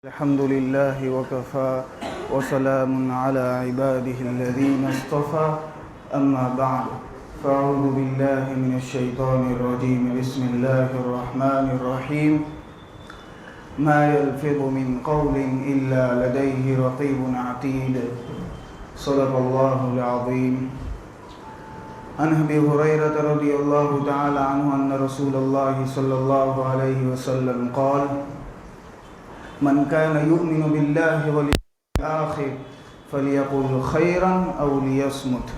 الحمد لله وكفى وسلام على عباده الذين اصطفى أما بعد فأعوذ بالله من الشيطان الرجيم بسم الله الرحمن الرحيم ما يلفظ من قول إلا لديه رقيب عتيد صدق الله العظيم عن أبي هريرة رضي الله تعالى عنه أن رسول الله صلى الله عليه وسلم قال من كان يؤمن بالله واليوم الآخر فليقل خيرا أو ليصمت۔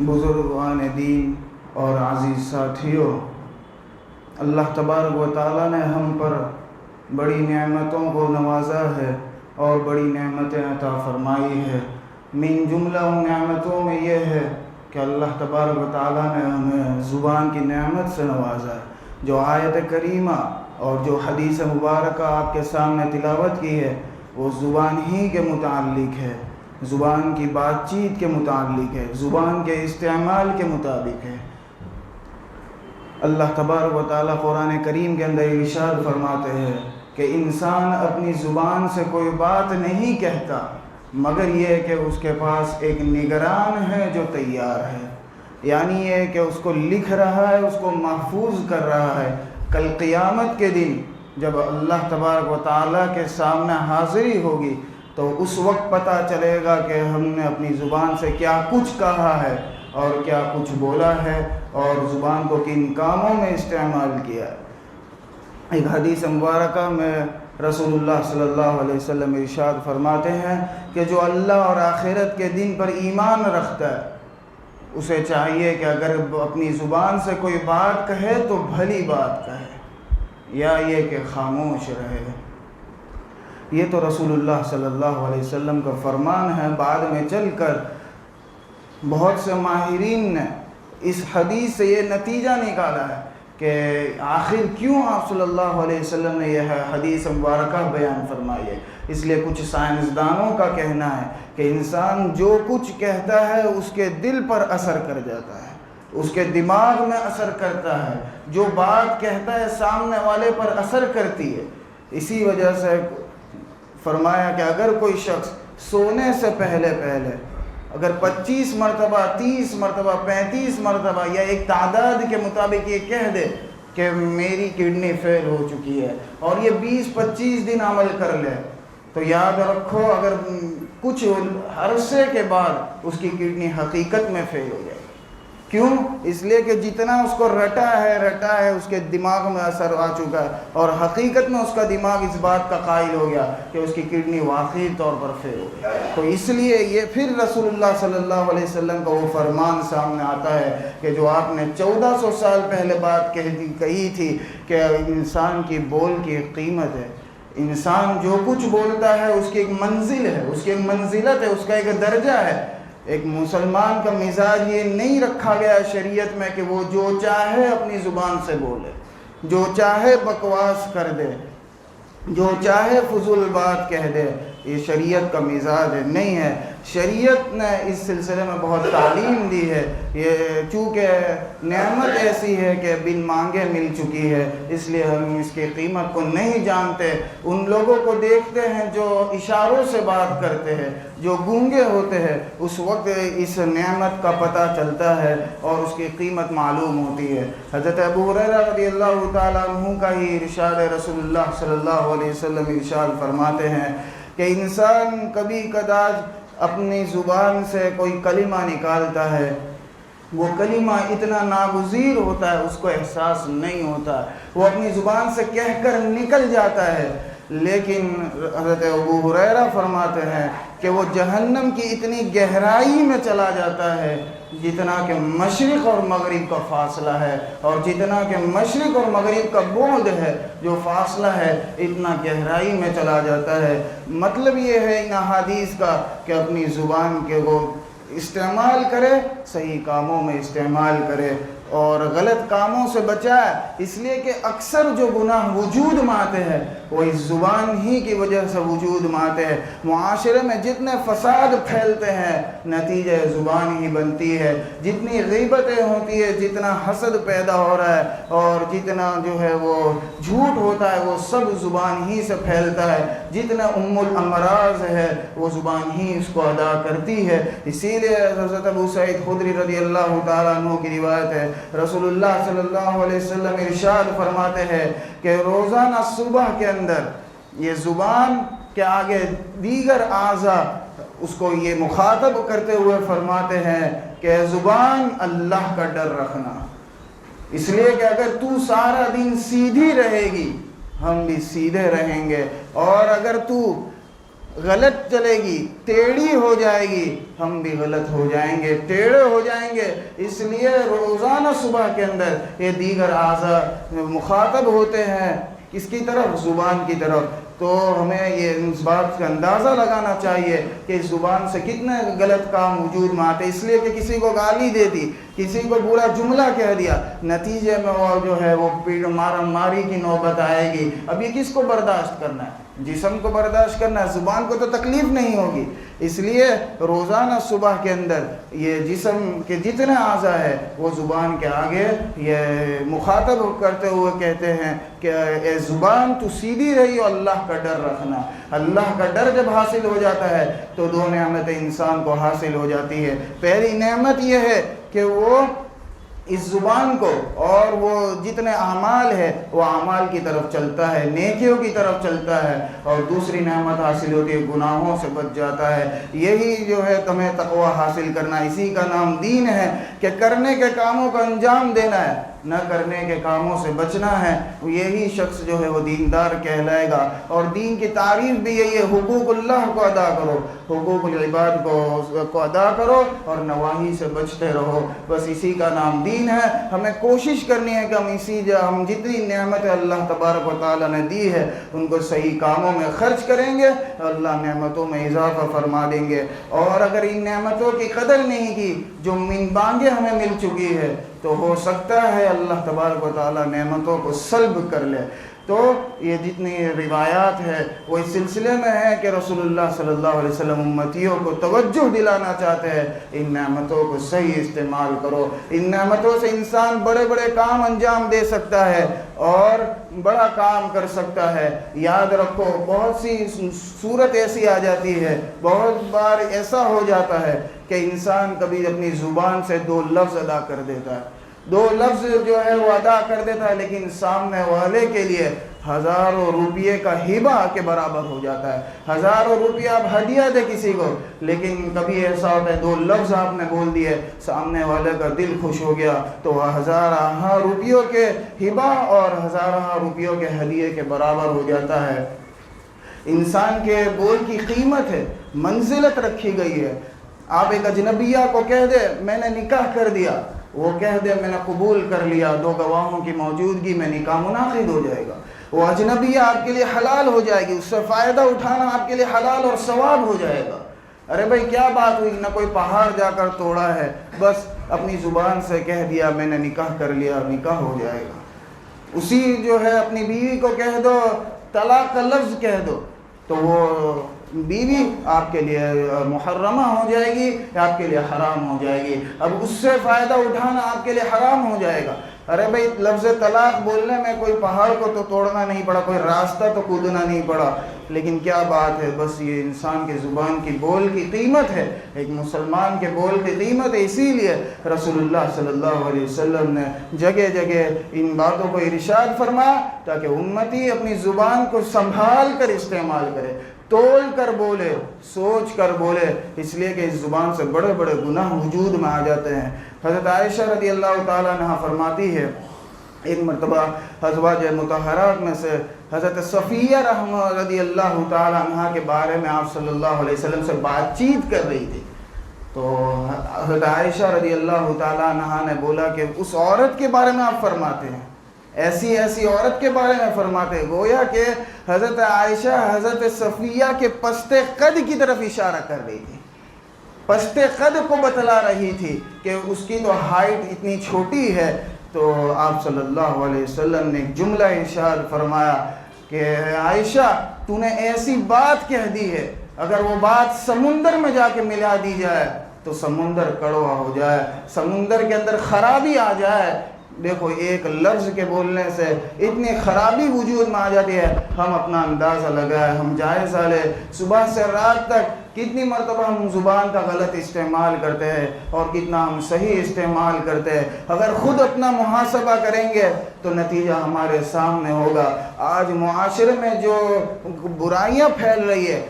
بزرگان دین اور عزیز ساتھیوں، اللہ تبارک و تعالیٰ نے ہم پر بڑی نعمتوں کو نوازا ہے اور بڑی نعمتیں عطا فرمائی ہے۔ من جملہ ان نعمتوں میں یہ ہے کہ اللہ تبارک و تعالیٰ نے ہمیں زبان کی نعمت سے نوازا ہے۔ جو آیت کریمہ اور جو حدیث مبارکہ آپ کے سامنے تلاوت کی ہے وہ زبان ہی کے متعلق ہے، زبان کی بات چیت کے متعلق ہے، زبان کے استعمال کے مطابق ہے۔ اللہ تبارک و تعالیٰ قرآن کریم کے اندر ارشاد فرماتے ہیں کہ انسان اپنی زبان سے کوئی بات نہیں کہتا مگر یہ کہ اس کے پاس ایک نگران ہے جو تیار ہے، یعنی یہ کہ اس کو لکھ رہا ہے، اس کو محفوظ کر رہا ہے۔ کل قیامت کے دن جب اللہ تبارک و تعالیٰ کے سامنے حاضری ہوگی تو اس وقت پتہ چلے گا کہ ہم نے اپنی زبان سے کیا کچھ کہا ہے اور کیا کچھ بولا ہے اور زبان کو کن کاموں میں استعمال کیا ہے۔ ایک حدیث مبارکہ میں رسول اللہ صلی اللہ علیہ وسلم ارشاد فرماتے ہیں کہ جو اللہ اور آخرت کے دن پر ایمان رکھتا ہے اسے چاہیے کہ اگر اپنی زبان سے کوئی بات کہے تو بھلی بات کہے یا یہ کہ خاموش رہے۔ یہ تو رسول اللہ صلی اللہ علیہ وسلم کا فرمان ہے۔ بعد میں چل کر بہت سے ماہرین نے اس حدیث سے یہ نتیجہ نکالا ہے کہ آخر کیوں آپ صلی اللہ علیہ وسلم نے یہ حدیث مبارکہ بیان فرمائی ہے۔ اس لیے کچھ سائنسدانوں کا کہنا ہے کہ انسان جو کچھ کہتا ہے اس کے دل پر اثر کر جاتا ہے، اس کے دماغ میں اثر کرتا ہے، جو بات کہتا ہے سامنے والے پر اثر کرتی ہے۔ اسی وجہ سے فرمایا کہ اگر کوئی شخص سونے سے پہلے اگر 25 مرتبہ 30 مرتبہ 35 مرتبہ یا ایک تعداد کے مطابق یہ کہہ دے کہ میری کڈنی فیل ہو چکی ہے اور یہ 20-25 دن عمل کر لے تو یاد رکھو اگر کچھ عرصے کے بعد اس کی کڈنی حقیقت میں فیل ہو جائے گی۔ کیوں؟ اس لیے کہ جتنا اس کو رٹا ہے اس کے دماغ میں اثر آ چکا ہے اور حقیقت میں اس کا دماغ اس بات کا قائل ہو گیا کہ اس کی کڈنی واقعی طور پر فیل ہو گئی۔ تو اس لیے یہ پھر رسول اللہ صلی اللہ علیہ وسلم کا وہ فرمان سامنے آتا ہے کہ جو آپ نے 1400 سال پہلے بات کہی تھی کہ انسان کی بول کی ایک قیمت ہے۔ انسان جو کچھ بولتا ہے اس کی ایک منزل ہے، اس کی ایک منزلت ہے، اس کا ایک درجہ ہے۔ ایک مسلمان کا مزاج یہ نہیں رکھا گیا شریعت میں کہ وہ جو چاہے اپنی زبان سے بولے، جو چاہے بکواس کر دے، جو چاہے فضول بات کہہ دے۔ یہ شریعت کا مزاج نہیں ہے۔ شریعت نے اس سلسلے میں بہت تعلیم دی ہے۔ یہ چونکہ نعمت ایسی ہے کہ بن مانگے مل چکی ہے اس لیے ہم اس کی قیمت کو نہیں جانتے۔ ان لوگوں کو دیکھتے ہیں جو اشاروں سے بات کرتے ہیں، جو گونگے ہوتے ہیں، اس وقت اس نعمت کا پتہ چلتا ہے اور اس کی قیمت معلوم ہوتی ہے۔ حضرت ابو ہریرہ رضی اللہ تعالیٰ عنہ کا ہی ارشاد رسول اللہ صلی اللہ علیہ وسلم ارشاد فرماتے ہیں کہ انسان کبھی کداج اپنی زبان سے کوئی کلمہ نکالتا ہے، وہ کلمہ اتنا ناگزیر ہوتا ہے اس کو احساس نہیں ہوتا، وہ اپنی زبان سے کہہ کر نکل جاتا ہے، لیکن حضرت ابو ہریرہ فرماتے ہیں کہ وہ جہنم کی اتنی گہرائی میں چلا جاتا ہے جتنا کہ مشرق اور مغرب کا فاصلہ ہے، اور جتنا کہ مشرق اور مغرب کا بعد ہے، جو فاصلہ ہے اتنا گہرائی میں چلا جاتا ہے۔ مطلب یہ ہے ان احادیث کا کہ اپنی زبان کے وہ استعمال کرے، صحیح کاموں میں استعمال کرے اور غلط کاموں سے بچائے، اس لیے کہ اکثر جو گناہ وجود میں آتے ہیں وہ اس زبان ہی کی وجہ سے وجود میں آتے ہیں۔ معاشرے میں جتنے فساد پھیلتے ہیں نتیجہ زبان ہی بنتی ہے، جتنی غیبتیں ہوتی ہے، جتنا حسد پیدا ہو رہا ہے اور جتنا جو ہے وہ جھوٹ ہوتا ہے وہ سب زبان ہی سے پھیلتا ہے، جتنا الامراض ہے وہ زبان ہی اس کو ادا کرتی ہے۔ اسی لیے حضرت ابو سعید خدری رضی اللہ تعالیٰ عنہ کی روایت ہے، رسول اللہ صلی اللہ علیہ وسلم ارشاد فرماتے ہیں کہ روزانہ صبح کے اندر یہ زبان کے آگے دیگر اعضاء اس کو یہ مخاطب کرتے ہوئے فرماتے ہیں کہ زبان اللہ کا ڈر رکھنا، اس لیے کہ اگر تو سارا دن سیدھی رہے گی ہم بھی سیدھے رہیں گے، اور اگر تو غلط چلے گی، ٹیڑھی ہو جائے گی، ہم بھی غلط ہو جائیں گے، ٹیڑھے ہو جائیں گے۔ اس لیے روزانہ صبح کے اندر یہ دیگر اعضاء مخاطب ہوتے ہیں کس کی طرف؟ زبان کی طرف۔ تو ہمیں یہ اس بات کا اندازہ لگانا چاہیے کہ اس زبان سے کتنے غلط کام وجود میں آتے، اس لیے کہ کسی کو گالی دے دی، کسی کو برا جملہ کہہ دیا، نتیجے میں وہ جو ہے وہ پیڑ مارم ماری کی نوبت آئے گی۔ اب یہ کس کو برداشت کرنا ہے؟ جسم کو برداشت کرنا ہے، زبان کو تو تکلیف نہیں ہوگی۔ اس لیے روزانہ صبح کے اندر یہ جسم کے جتنے اعضاء ہے وہ زبان کے آگے یہ مخاطب کرتے ہوئے کہتے ہیں کہ اے زبان تو سیدھی رہی اور اللہ کا ڈر رکھنا۔ اللہ کا ڈر جب حاصل ہو جاتا ہے تو دو نعمتیں انسان کو حاصل ہو جاتی ہے۔ پہلی نعمت یہ ہے کہ وہ اس زبان کو اور وہ جتنے اعمال ہے وہ اعمال کی طرف چلتا ہے، نیکیوں کی طرف چلتا ہے، اور دوسری نعمت حاصل ہوتی ہے گناہوں سے بچ جاتا ہے۔ یہی جو ہے تمہیں تقوی حاصل کرنا، اسی کا نام دین ہے کہ کرنے کے کاموں کا انجام دینا ہے، نہ کرنے کے کاموں سے بچنا ہے۔ یہی شخص جو ہے وہ دیندار کہلائے گا۔ اور دین کی تعریف بھی یہی ہے، حقوق اللہ کو ادا کرو، حقوق العباد کو ادا کرو اور نواہی سے بچتے رہو، بس اسی کا نام دین ہے۔ ہمیں کوشش کرنی ہے کہ ہم جتنی نعمتیں اللہ تبارک و تعالیٰ نے دی ہے ان کو صحیح کاموں میں خرچ کریں گے، اللہ نعمتوں میں اضافہ فرما دیں گے۔ اور اگر ان نعمتوں کی قدر نہیں کی جو من بانگے ہمیں مل چکی ہے تو ہو سکتا ہے اللہ تبارک و تعالیٰ نعمتوں کو سلب کر لے۔ تو یہ جتنی روایات ہے وہ اس سلسلے میں ہے کہ رسول اللہ صلی اللہ علیہ وسلم امتیوں کو توجہ دلانا چاہتے ہیں، ان نعمتوں کو صحیح استعمال کرو۔ ان نعمتوں سے انسان بڑے بڑے کام انجام دے سکتا ہے اور بڑا کام کر سکتا ہے۔ یاد رکھو بہت سی صورت ایسی آ جاتی ہے، بہت بار ایسا ہو جاتا ہے کہ انسان کبھی اپنی زبان سے دو لفظ ادا کر دیتا ہے، دو لفظ جو ہے وہ ادا کر دیتا ہے، لیکن سامنے والے کے لیے ہزاروں روپیے کا ہبہ کے برابر ہو جاتا ہے۔ ہزاروں روپیہ آپ ہدیہ دے کسی کو، لیکن کبھی ایسا ہوتا ہے دو لفظ آپ نے بول دیے، سامنے والے کا دل خوش ہو گیا تو ہزارہ روپیوں کے ہبہ اور ہزارہ روپیوں کے ہدیے کے برابر ہو جاتا ہے۔ انسان کے بول کی قیمت ہے، منزلت رکھی گئی ہے۔ آپ ایک اجنبیہ کو کہہ دے میں نے نکاح کر دیا، وہ کہہ دے میں نے قبول کر لیا، دو گواہوں کی موجودگی میں نکاح منعقد ہو جائے گا، وہ اجنبیہ آپ کے لیے حلال ہو جائے گی، اس سے فائدہ اٹھانا آپ کے لیے حلال اور ثواب ہو جائے گا۔ ارے بھائی کیا بات ہوئی، نہ کوئی پہاڑ جا کر توڑا ہے، بس اپنی زبان سے کہہ دیا میں نے نکاح کر لیا، نکاح ہو جائے گا۔ اسی جو ہے اپنی بیوی کو کہہ دو، طلاق کا لفظ کہہ دو، تو وہ بیوی آپ کے لیے محرمہ ہو جائے گی، آپ کے لیے حرام ہو جائے گی، اب اس سے فائدہ اٹھانا آپ کے لیے حرام ہو جائے گا۔ ارے بھائی لفظ طلاق بولنے میں کوئی پہاڑ کو تو توڑنا نہیں پڑا، کوئی راستہ تو کودنا نہیں پڑا، لیکن کیا بات ہے، بس یہ انسان کی زبان کی بول کی قیمت ہے، ایک مسلمان کے بول کی قیمت ہے۔ اسی لیے رسول اللہ صلی اللہ علیہ وسلم نے جگہ جگہ ان باتوں کو ارشاد فرمایا تاکہ امتی اپنی زبان کو سنبھال کر استعمال کرے، تول کر بولے، سوچ کر بولے، اس لیے کہ اس زبان سے بڑے بڑے گناہ وجود میں آ جاتے ہیں۔ حضرت عائشہ رضی اللہ تعالیٰ عنہ فرماتی ہے، ایک مرتبہ ازواج مطہرات میں سے حضرت صفیہ رضی اللہ تعالیٰ عنہ کے بارے میں آپ صلی اللہ علیہ وسلم سے بات چیت کر رہی تھی، تو حضرت عائشہ رضی اللہ تعالیٰ عنہ نے بولا کہ اس عورت کے بارے میں آپ فرماتے ہیں، ایسی ایسی عورت کے بارے میں فرماتے ہیں، گویا کہ حضرت عائشہ حضرت صفیہ کے پستے قد کی طرف اشارہ کر رہی تھی۔ پست قد کو بتلا رہی تھی کہ اس کی تو ہائٹ اتنی چھوٹی ہے. تو آپ صلی اللہ علیہ وسلم نے ایک جملہ ارشاد فرمایا کہ عائشہ تو نے ایسی بات کہہ دی ہے، اگر وہ بات سمندر میں جا کے ملا دی جائے تو سمندر کڑوا ہو جائے، سمندر کے اندر خرابی آ جائے. دیکھو ایک لفظ کے بولنے سے اتنی خرابی وجود میں آ جاتی ہے. ہم اپنا اندازہ لگائے، ہم جائزہ لے، صبح سے رات تک کتنی مرتبہ ہم زبان کا غلط استعمال کرتے ہیں اور کتنا ہم صحیح استعمال کرتے ہیں. اگر خود اپنا محاسبہ کریں گے تو نتیجہ ہمارے سامنے ہوگا. آج معاشرے میں جو برائیاں پھیل رہی ہے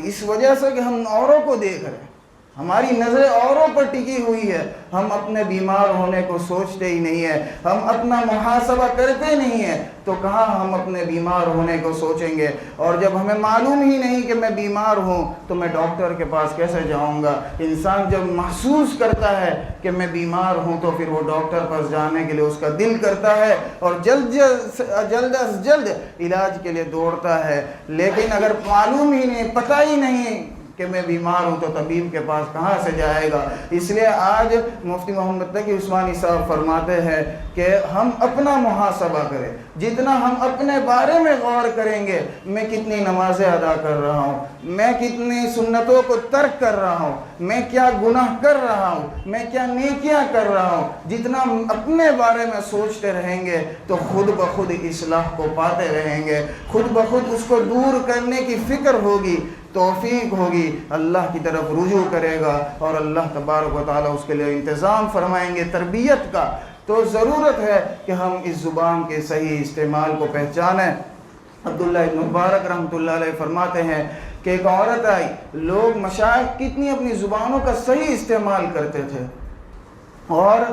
اس وجہ سے کہ ہم اوروں کو دیکھ رہے ہیں، ہماری نظریں اوروں پر ٹکی ہوئی ہے. ہم اپنے بیمار ہونے کو سوچتے ہی نہیں ہیں، ہم اپنا محاسبہ کرتے نہیں ہیں، تو کہاں ہم اپنے بیمار ہونے کو سوچیں گے. اور جب ہمیں معلوم ہی نہیں کہ میں بیمار ہوں تو میں ڈاکٹر کے پاس کیسے جاؤں گا. انسان جب محسوس کرتا ہے کہ میں بیمار ہوں تو پھر وہ ڈاکٹر پاس جانے کے لیے اس کا دل کرتا ہے اور جلد از جلد علاج کے لیے دوڑتا ہے. لیکن اگر معلوم ہی نہیں، پتہ ہی نہیں کہ میں بیمار ہوں تو طبیب کے پاس کہاں سے جائے گا. اس لیے آج مفتی محمد تقی عثمانی صاحب فرماتے ہیں کہ ہم اپنا محاسبہ کریں. جتنا ہم اپنے بارے میں غور کریں گے، میں کتنی نمازیں ادا کر رہا ہوں، میں کتنی سنتوں کو ترک کر رہا ہوں، میں کیا گناہ کر رہا ہوں، میں کیا نیکیاں کر رہا ہوں، جتنا ہم اپنے بارے میں سوچتے رہیں گے تو خود بخود اصلاح کو پاتے رہیں گے، خود بخود اس کو دور کرنے کی فکر ہوگی، توفیق ہوگی، اللہ کی طرف رجوع کرے گا اور اللہ تبارک و تعالیٰ اس کے لیے انتظام فرمائیں گے تربیت کا. تو ضرورت ہے کہ ہم اس زبان کے صحیح استعمال کو پہچانیں. عبداللہ ابن مبارک رحمۃ اللہ علیہ فرماتے ہیں کہ ایک عورت آئی، لوگ مشائخ کتنی اپنی زبانوں کا صحیح استعمال کرتے تھے، اور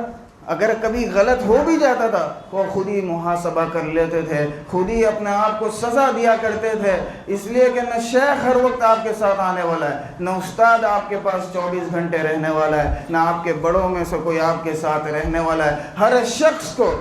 اگر کبھی غلط ہو بھی جاتا تھا وہ خود ہی محاسبہ کر لیتے تھے، خود ہی اپنے آپ کو سزا دیا کرتے تھے. اس لیے کہ نہ شیخ ہر وقت آپ کے ساتھ آنے والا ہے، نہ استاد آپ کے پاس 24 گھنٹے رہنے والا ہے، نہ آپ کے بڑوں میں سے کوئی آپ کے ساتھ رہنے والا ہے. ہر شخص کو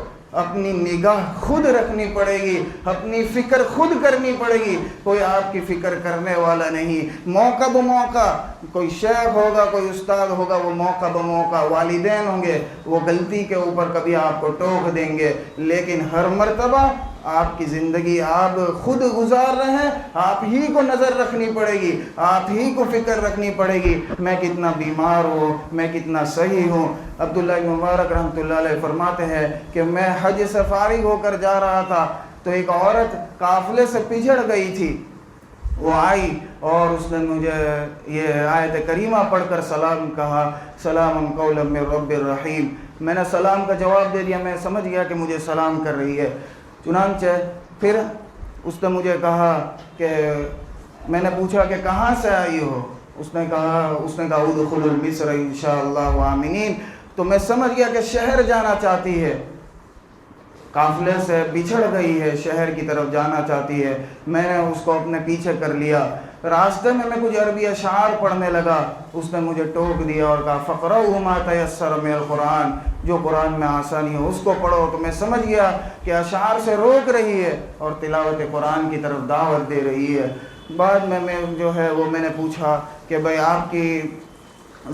اپنی نگاہ خود رکھنی پڑے گی، اپنی فکر خود کرنی پڑے گی، کوئی آپ کی فکر کرنے والا نہیں. موقع بموقع کوئی شیخ ہوگا، کوئی استاد ہوگا، وہ موقع بموقع والدین ہوں گے، وہ غلطی کے اوپر کبھی آپ کو ٹوک دیں گے، لیکن ہر مرتبہ آپ کی زندگی آپ خود گزار رہے ہیں، آپ ہی کو نظر رکھنی پڑے گی، آپ ہی کو فکر رکھنی پڑے گی میں کتنا بیمار ہوں، میں کتنا صحیح ہوں. عبداللہ بن مبارک رحمۃ اللہ علیہ فرماتے ہیں کہ میں حج سے فارغ ہو کر جا رہا تھا تو ایک عورت قافلے سے پچھڑ گئی تھی. وہ آئی اور اس نے مجھے یہ آیت کریمہ پڑھ کر سلام کہا، سلام قولا من رب الرحیم. میں نے سلام کا جواب دے دیا، میں سمجھ گیا کہ مجھے سلام کر رہی ہے. چنانچہ پھر اس نے مجھے کہا کہ میں نے پوچھا کہ کہاں سے آئی ہو؟ اس نے کہا ادخلوا مصر انشاءاللہ آمنین. تو میں سمجھ گیا کہ شہر جانا چاہتی ہے، قافلے سے بچھڑ گئی ہے، شہر کی طرف جانا چاہتی ہے. میں نے اس کو اپنے پیچھے کر لیا. راستے میں کچھ عربی اشعار پڑھنے لگا. اس نے مجھے ٹوک دیا اور کہا فقرؤوا ما تیسر من القرآن، جو قرآن میں آسانی ہو اس کو پڑھو. تو میں سمجھ گیا کہ اشعار سے روک رہی ہے اور تلاوت قرآن کی طرف دعوت دے رہی ہے. بعد میں میں نے پوچھا کہ بھائی آپ کی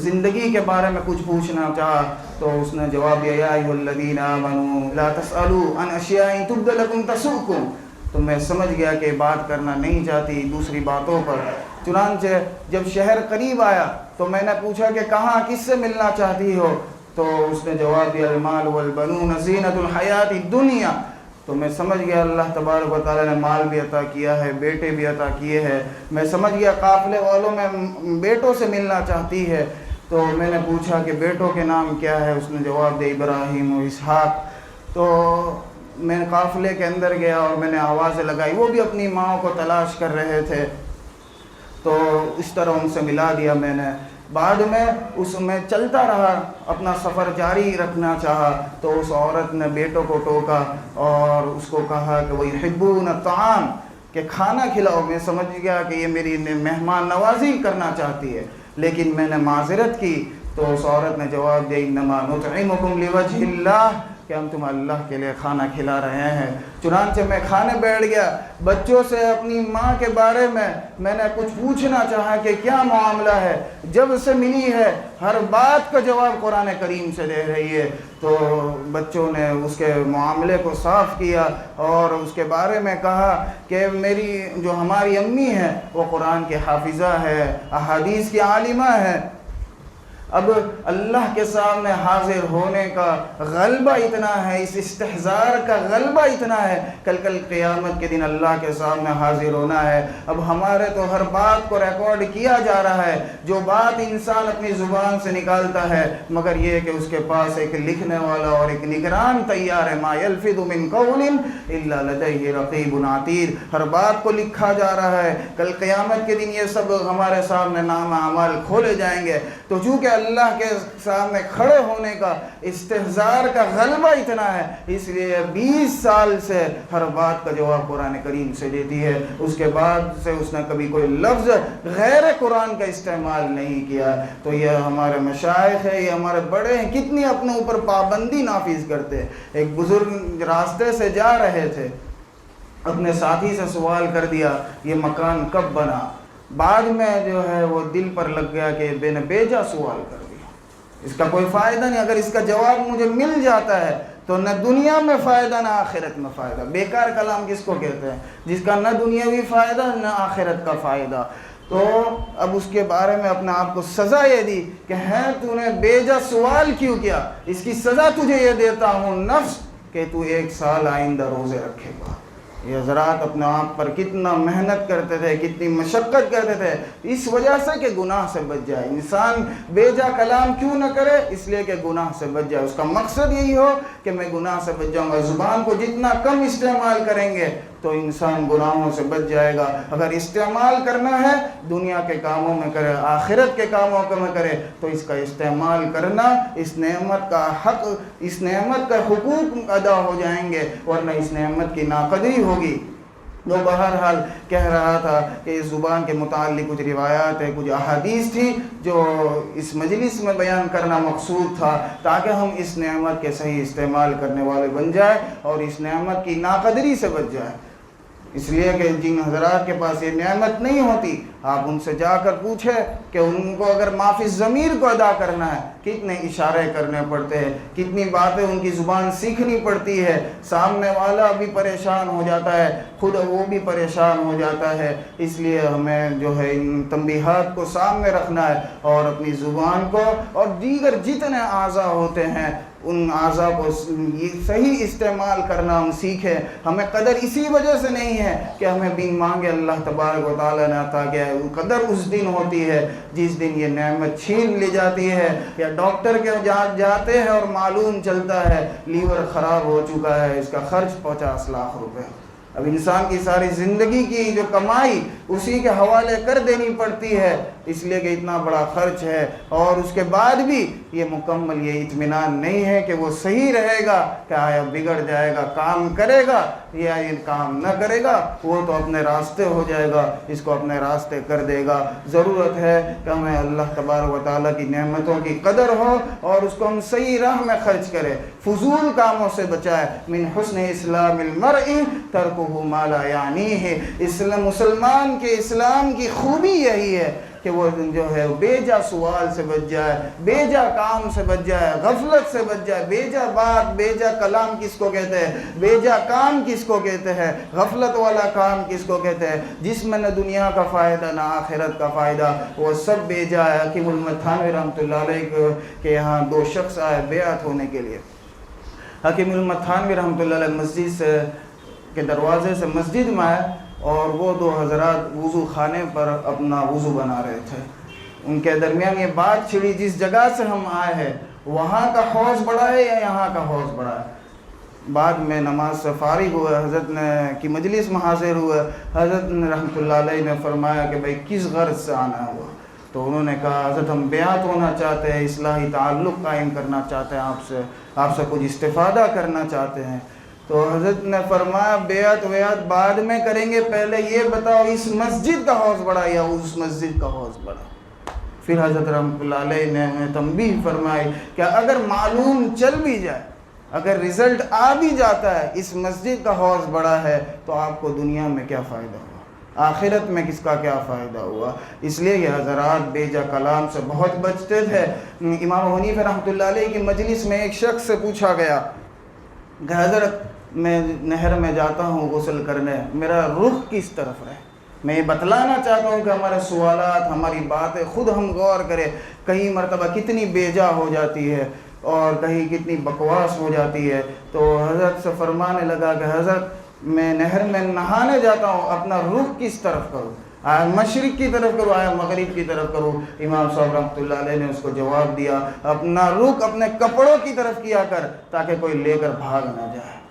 زندگی کے بارے میں کچھ پوچھنا چاہا تو اس نے جواب دیا یا ایھا الذین آمنوا لا تسألوا عن اشیاء تبد لکم تسؤکم. تو میں سمجھ گیا کہ بات کرنا نہیں چاہتی دوسری باتوں پر. چنانچہ جب شہر قریب آیا تو میں نے پوچھا کہ کہاں کس سے ملنا چاہتی ہو؟ تو اس نے جواب دیا المال والبنون زینۃ الحیات الدنیا. تو میں سمجھ گیا اللہ تبارک و تعالیٰ نے مال بھی عطا کیا ہے، بیٹے بھی عطا کیے ہیں. میں سمجھ گیا قافلے والوں میں بیٹوں سے ملنا چاہتی ہے. تو میں نے پوچھا کہ بیٹوں کے نام کیا ہے؟ اس نے جواب دیا ابراہیم و اسحاق. تو میں قافلے کے اندر گیا اور میں نے آوازیں لگائی، وہ بھی اپنی ماں کو تلاش کر رہے تھے. تو اس طرح ان سے ملا دیا میں نے. بعد میں چلتا رہا، اپنا سفر جاری رکھنا چاہا تو اس عورت نے بیٹوں کو ٹوکا اور اس کو کہا کہ وَيُحِبُّونَ الطَّعَامَ، کہ کھانا کھلاؤ. میں سمجھ گیا کہ یہ میری مہمان نوازی کرنا چاہتی ہے، لیکن میں نے معذرت کی. تو اس عورت نے جواب دیا انما نطعمکم لوجہ اللہ، کہ ہم تمہیں اللہ کے لیے کھانا کھلا رہے ہیں. چنانچہ میں کھانے بیٹھ گیا، بچوں سے اپنی ماں کے بارے میں نے کچھ پوچھنا چاہا کہ کیا معاملہ ہے، جب سے ملی ہے ہر بات کا جواب قرآن کریم سے دے رہی ہے۔ تو بچوں نے اس کے معاملے کو صاف کیا اور اس کے بارے میں کہا کہ ہماری امی ہے وہ قرآن کی حافظہ ہے، احادیث کی عالمہ ہے۔ اب اللہ کے سامنے حاضر ہونے کا غلبہ اتنا ہے، اس استحضار کا غلبہ اتنا ہے، کل قیامت کے دن اللہ کے سامنے حاضر ہونا ہے۔ اب ہمارے تو ہر بات کو ریکارڈ کیا جا رہا ہے، جو بات انسان اپنی زبان سے نکالتا ہے، مگر یہ کہ اس کے پاس ایک لکھنے والا اور ایک نگران تیار ہے۔ ما یلفظ من قول الا لدیہ رقیب عتید، ہر بات کو لکھا جا رہا ہے۔ کل قیامت کے دن یہ سب ہمارے سامنے نام اعمال کھولے جائیں گے۔ تو چونکہ اللہ کے سامنے کھڑے ہونے کا استحضار کا غلبہ اتنا ہے، اس لیے 20 سال سے ہر بات کا جواب قرآن کریم سے دیتی ہے۔ اس کے بعد سے اس نے کبھی کوئی لفظ غیر قرآن کا استعمال نہیں کیا۔ تو یہ ہمارے مشائخ ہیں، یہ ہمارے بڑے ہیں، کتنی اپنے اوپر پابندی نافذ کرتے ہیں۔ ایک بزرگ راستے سے جا رہے تھے، اپنے ساتھی سے سوال کر دیا یہ مکان کب بنا؟ بعد میں جو ہے وہ دل پر لگ گیا کہ میں نے بیجا سوال کر دیا، اس کا کوئی فائدہ نہیں۔ اگر اس کا جواب مجھے مل جاتا ہے تو نہ دنیا میں فائدہ نہ آخرت میں فائدہ۔ بیکار کلام کس کو کہتے ہیں؟ جس کا نہ دنیاوی فائدہ نہ آخرت کا فائدہ۔ تو اب اس کے بارے میں اپنے آپ کو سزا یہ دی کہ تو نے بیجا سوال کیوں کیا؟ اس کی سزا تجھے یہ دیتا ہوں نفس کہ تو 1 سال آئندہ روزے رکھے گا۔ یہ حضرات اپنے آپ پر کتنا محنت کرتے تھے، کتنی مشقت کرتے تھے، اس وجہ سے کہ گناہ سے بچ جائے۔ انسان بیجا کلام کیوں نہ کرے؟ اس لیے کہ گناہ سے بچ جائے۔ اس کا مقصد یہی ہو کہ میں گناہ سے بچ جاؤں گا۔ زبان کو جتنا کم استعمال کریں گے تو انسان گناہوں سے بچ جائے گا۔ اگر استعمال کرنا ہے دنیا کے کاموں میں کرے، آخرت کے کاموں میں کرے، تو اس کا استعمال کرنا، اس نعمت کا حق، اس نعمت کا حقوق ادا ہو جائیں گے، ورنہ اس نعمت کی ناقدری ہوگی۔ تو بہرحال کہہ رہا تھا کہ اس زبان کے متعلق کچھ روایات ہے، کچھ احادیث تھی جو اس مجلس میں بیان کرنا مقصود تھا، تاکہ ہم اس نعمت کے صحیح استعمال کرنے والے بن جائیں اور اس نعمت کی ناقدری سے بچ جائیں۔ اس لیے کہ جن حضرات کے پاس یہ نعمت نہیں ہوتی، آپ ان سے جا کر پوچھیں کہ ان کو اگر معافی ضمیر کو ادا کرنا ہے کتنے اشارے کرنے پڑتے ہیں، کتنی باتیں ان کی زبان سیکھنی پڑتی ہے۔ سامنے والا بھی پریشان ہو جاتا ہے، خود وہ بھی پریشان ہو جاتا ہے۔ اس لیے ہمیں جو ہے ان تنبیہات کو سامنے رکھنا ہے اور اپنی زبان کو اور دیگر جتنے اعضاء ہوتے ہیں ان اعضاء کو صحیح استعمال کرنا ہم سیکھیں۔ ہمیں قدر اسی وجہ سے نہیں ہے کہ ہمیں بن مانگے اللہ تبارک و تعالیٰ نے عطا کیا ہے، قدر اس دن ہوتی ہے جس دن یہ نعمت چھین لی جاتی ہے، یا ڈاکٹر کے جاتے ہیں اور معلوم چلتا ہے لیور خراب ہو چکا ہے، اس کا خرچ 50 لاکھ روپے۔ اب انسان کی ساری زندگی کی جو کمائی اسی کے حوالے کر دینی پڑتی ہے، اس لیے کہ اتنا بڑا خرچ ہے، اور اس کے بعد بھی یہ مکمل یہ اطمینان نہیں ہے کہ وہ صحیح رہے گا، کہ آیا بگڑ جائے گا، کام کرے گا یا یہ کام نہ کرے گا، وہ تو اپنے راستے ہو جائے گا، اس کو اپنے راستے کر دے گا۔ ضرورت ہے کہ ہمیں اللہ تبارک و تعالیٰ کی نعمتوں کی قدر ہو اور اس کو ہم صحیح راہ میں خرچ کریں، فضول کاموں سے بچائے۔ من حسن اسلام المرء ترکہ ما لا یعنیہ، مسلمان کے اسلام کی خوبی یہی ہے کہ وہ جو ہے بیجا سوال سے بچ جائے، بیجا کام سے بچ جائے، غفلت سے بچ جائے۔ بیجا بات، بیجا کلام کس کو کہتے ہیں؟ بیجا کام کس کو کہتے ہیں؟ غفلت والا کام کس کو کہتے ہیں؟ جس میں نہ دنیا کا فائدہ نہ آخرت کا فائدہ، وہ سب بیجا ہے۔ حکیم احمد تھانوی رحمۃ اللہ علیہ کے یہاں 2 شخص آئے بیعت ہونے کے لیے۔ حکیم احمد تھانوی رحمۃ اللہ علیہ مسجد کے دروازے سے مسجد میں آئے اور وہ 2 حضرات وضو خانے پر اپنا وضو بنا رہے تھے۔ ان کے درمیان یہ بات چھڑی، جس جگہ سے ہم آئے ہیں وہاں کا حوض بڑا ہے یا یہاں کا حوض بڑا ہے؟ بعد میں نماز سے فارغ ہوئے، حضرت نے کی مجلس میں حاضر ہوئے، حضرت نے رحمۃ اللہ علیہ نے فرمایا کہ بھئی کس غرض سے آنا ہوا؟ تو انہوں نے کہا حضرت ہم بیعت ہونا چاہتے ہیں، اصلاحی تعلق قائم کرنا چاہتے ہیں، آپ سے کچھ استفادہ کرنا چاہتے ہیں۔ تو حضرت نے فرمایا بیعت بعد میں کریں گے، پہلے یہ بتاؤ اس مسجد کا حوض بڑا یا اس مسجد کا حوض بڑا؟ پھر حضرت رحمۃ اللہ علیہ نے تنبیہ فرمائی کہ اگر معلوم چل بھی جائے، اگر رزلٹ آ بھی جاتا ہے اس مسجد کا حوض بڑا ہے تو آپ کو دنیا میں کیا فائدہ ہوا، آخرت میں کس کا کیا فائدہ ہوا؟ اس لیے یہ حضرات بیجا کلام سے بہت بچتے تھے۔ امام حنیفہ رحمۃ اللہ علیہ کی مجلس میں ایک شخص سے پوچھا گیا کہ حضرت میں نہر میں جاتا ہوں غسل کرنے، میرا رخ کس طرف رہے؟ میں یہ بتلانا چاہتا ہوں کہ ہمارے سوالات، ہماری باتیں خود ہم غور کریں، کہیں مرتبہ کتنی بیجا ہو جاتی ہے اور کہیں کتنی بکواس ہو جاتی ہے۔ تو حضرت سے فرمانے لگا کہ حضرت میں نہر میں نہانے جاتا ہوں، اپنا رخ کس طرف کروں؟ آیا مشرق کی طرف کروں، آیا مغرب کی طرف کروں؟ امام صاحب رحمۃ اللہ علیہ نے اس کو جواب دیا، اپنا رخ اپنے کپڑوں کی طرف کیا کر تاکہ کوئی لے کر بھاگ نہ جائے۔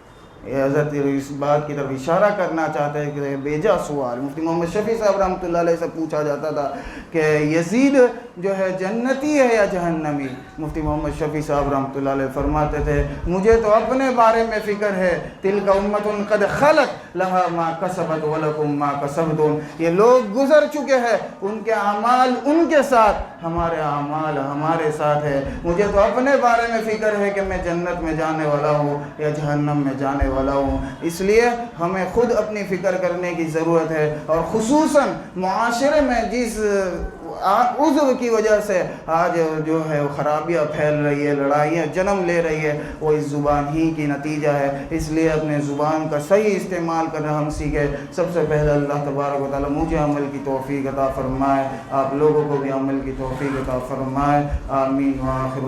یہ حضرت اس بات کی طرف اشارہ کرنا چاہتے ہیں کہ بیجا سوال مفتی محمد شفیع صاحب رحمۃ اللہ علیہ سے پوچھا جاتا تھا کہ یزید جو ہے جنتی ہے یا جہنمی؟ مفتی محمد شفیع صاحب رحمۃ اللہ علیہ فرماتے تھے مجھے تو اپنے بارے میں فکر ہے، تلک امۃ قد خلت لہا ما کسبت ولکم ما کسبتم، یہ لوگ گزر چکے ہیں، ان کے اعمال ان کے ساتھ، ہمارے اعمال ہمارے ساتھ ہے۔ مجھے تو اپنے بارے میں فکر ہے کہ میں جنت میں جانے والا ہوں یا جہنم میں جانے والا ہوں۔ اس لیے ہمیں خود اپنی فکر کرنے کی ضرورت ہے، اور خصوصاً معاشرے میں جس عضو کی وجہ سے آج جو ہے وہ خرابیاں پھیل رہی ہے، لڑائیاں جنم لے رہی ہے، وہ اس زبان ہی کی نتیجہ ہے۔ اس لیے اپنے زبان کا صحیح استعمال کرنا ہم سیکھیں۔ سب سے پہلے اللہ تبارک و تعالیٰ مجھے عمل کی توفیق عطا فرمائے، آپ لوگوں کو بھی عمل کی توفیق عطا فرمائے، آمین وآخر